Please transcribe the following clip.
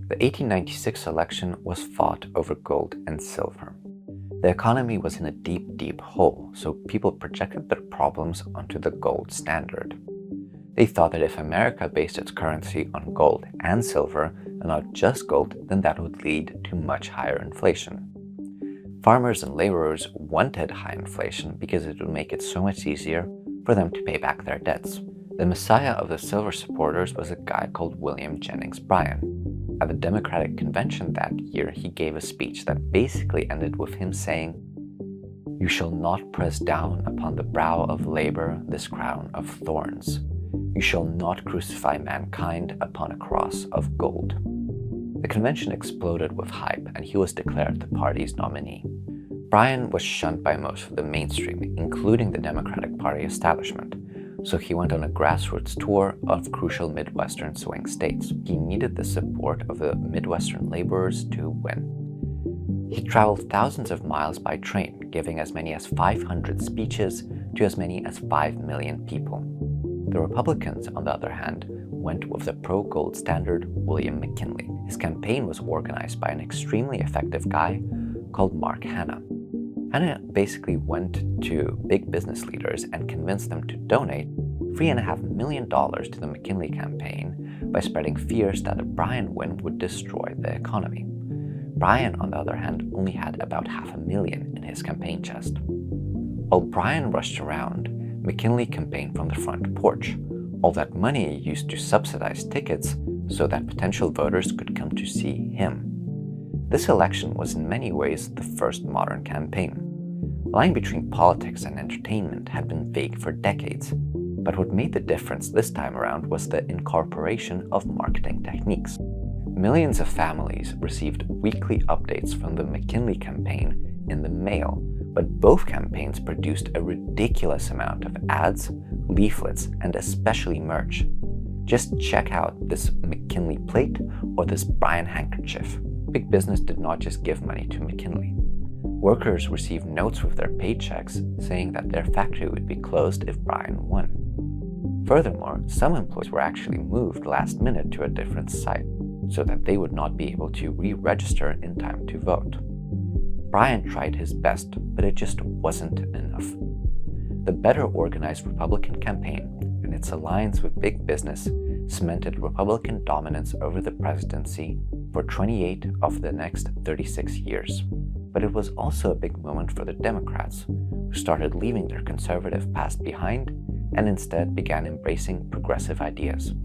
The 1896 election was fought over gold and silver. The economy was in a deep, deep hole, so people projected their problems onto the gold standard. They thought that if America based its currency on gold and silver, and not just gold, then that would lead to much higher inflation. Farmers and laborers wanted high inflation because it would make it so much easier for them to pay back their debts. The messiah of the silver supporters was a guy called William Jennings Bryan. At the Democratic Convention that year, he gave a speech that basically ended with him saying, "You shall not press down upon the brow of labor this crown of thorns. You shall not crucify mankind upon a cross of gold." The convention exploded with hype, and he was declared the party's nominee. Bryan was shunned by most of the mainstream, including the Democratic Party establishment, so he went on a grassroots tour of crucial Midwestern swing states. He needed the support of the Midwestern laborers to win. He traveled thousands of miles by train, giving as many as 500 speeches to as many as 5 million people. The Republicans, on the other hand, went with the pro-gold standard William McKinley. His campaign was organized by an extremely effective guy called Mark Hanna. Hanna basically went to big business leaders and convinced them to donate $3.5 million to the McKinley campaign by spreading fears that a Bryan win would destroy the economy. Bryan, on the other hand, only had about $500,000 in his campaign chest. While Bryan rushed around, McKinley campaigned from the front porch. All that money used to subsidize tickets so that potential voters could come to see him. This election was in many ways the first modern campaign. The line between politics and entertainment had been vague for decades, but what made the difference this time around was the incorporation of marketing techniques. Millions of families received weekly updates from the McKinley campaign in the mail, but both campaigns produced a ridiculous amount of ads, leaflets, and especially merch. Just check out this McKinley plate or this Bryan handkerchief. Big business did not just give money to McKinley. Workers received notes with their paychecks saying that their factory would be closed if Bryan won. Furthermore, some employees were actually moved last minute to a different site so that they would not be able to re-register in time to vote. Bryan tried his best, but it just wasn't enough. The better organized Republican campaign and its alliance with big business cemented Republican dominance over the presidency for 28 of the next 36 years. But it was also a big moment for the Democrats, who started leaving their conservative past behind and instead began embracing progressive ideas.